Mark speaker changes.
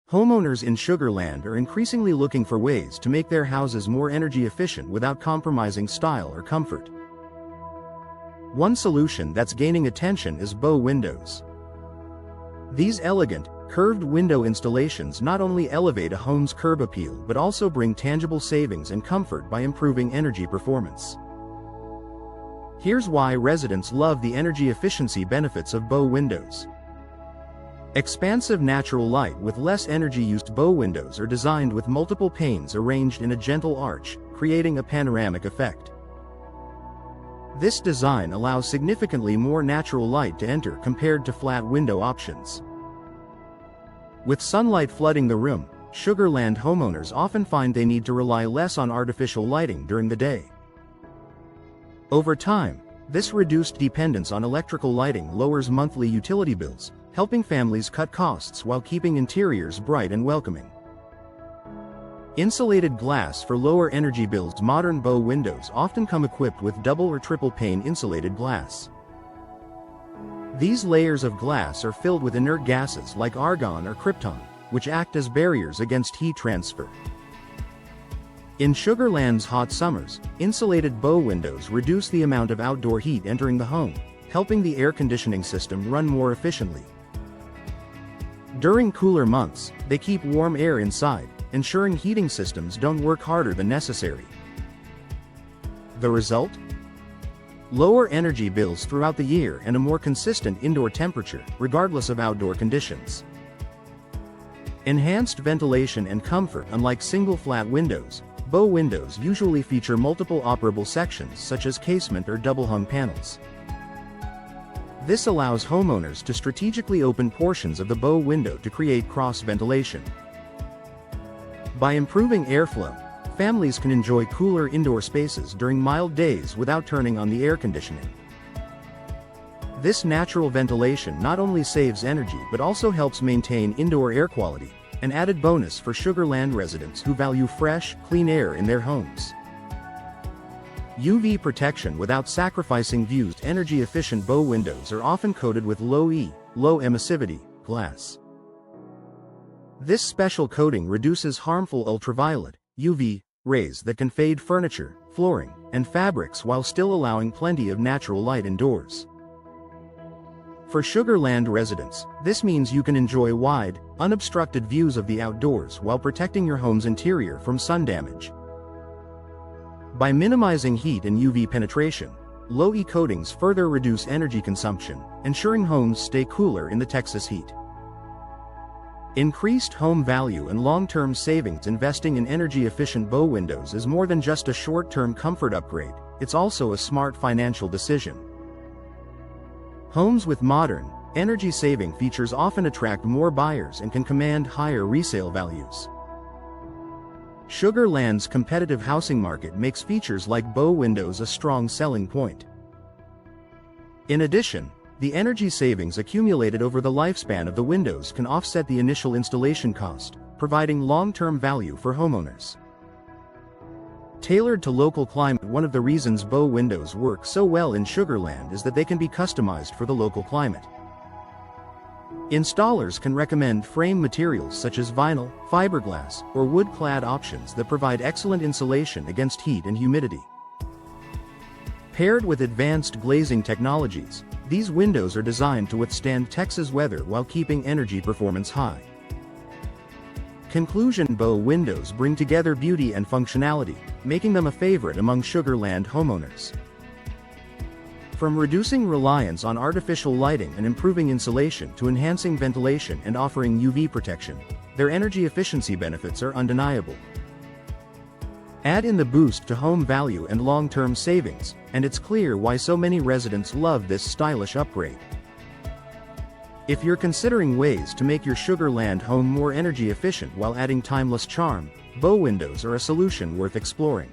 Speaker 1: Homeowners in Sugar Land are increasingly looking for ways to make their houses more energy efficient without compromising style or comfort. One solution that's gaining attention is bow windows. These elegant, curved window installations not only elevate a home's curb appeal but also bring tangible savings and comfort by improving energy performance. Here's why residents love the energy efficiency benefits of bow windows. Expansive natural light with less energy-used bow windows are designed with multiple panes arranged in a gentle arch, creating a panoramic effect. This design allows significantly more natural light to enter compared to flat window options. With sunlight flooding the room, Sugar Land homeowners often find they need to rely less on artificial lighting during the day. Over time, this reduced dependence on electrical lighting lowers monthly utility bills, helping families cut costs while keeping interiors bright and welcoming. Insulated glass for lower energy bills. Modern bow windows often come equipped with double or triple pane insulated glass. These layers of glass are filled with inert gases like argon or krypton, which act as barriers against heat transfer. In Sugar Land's hot summers, insulated bow windows reduce the amount of outdoor heat entering the home, helping the air conditioning system run more efficiently. During cooler months, they keep warm air inside, ensuring heating systems don't work harder than necessary. The result? Lower energy bills throughout the year and a more consistent indoor temperature, regardless of outdoor conditions. Enhanced ventilation and comfort. Unlike single flat windows, bow windows usually feature multiple operable sections such as casement or double-hung panels. This allows homeowners to strategically open portions of the bow window to create cross-ventilation. By improving airflow, families can enjoy cooler indoor spaces during mild days without turning on the air conditioning. This natural ventilation not only saves energy but also helps maintain indoor air quality, an added bonus for Sugar Land residents who value fresh, clean air in their homes. UV protection without sacrificing views. Energy-efficient bow windows are often coated with low emissivity glass. This special coating reduces harmful ultraviolet UV rays that can fade furniture, flooring, and fabrics while still allowing plenty of natural light indoors. For Sugar Land residents, this means you can enjoy wide, unobstructed views of the outdoors while protecting your home's interior from sun damage. By minimizing heat and UV penetration, low-E coatings further reduce energy consumption, ensuring homes stay cooler in the Texas heat. Increased home value and long-term savings. Investing in energy-efficient bow windows is more than just a short-term comfort upgrade, it's also a smart financial decision. Homes with modern, energy-saving features often attract more buyers and can command higher resale values. Sugar Land's competitive housing market makes features like bow windows a strong selling point. In addition, the energy savings accumulated over the lifespan of the windows can offset the initial installation cost, providing long-term value for homeowners. Tailored to local climate. One of the reasons bow windows work so well in Sugar Land is that they can be customized for the local climate. Installers can recommend frame materials such as vinyl, fiberglass, or wood-clad options that provide excellent insulation against heat and humidity. Paired with advanced glazing technologies, these windows are designed to withstand Texas weather while keeping energy performance high. Conclusion: bow windows bring together beauty and functionality, making them a favorite among Sugar Land homeowners. From reducing reliance on artificial lighting and improving insulation to enhancing ventilation and offering UV protection, their energy efficiency benefits are undeniable. Add in the boost to home value and long-term savings, and it's clear why so many residents love this stylish upgrade. If you're considering ways to make your Sugar Land home more energy efficient while adding timeless charm, bow windows are a solution worth exploring.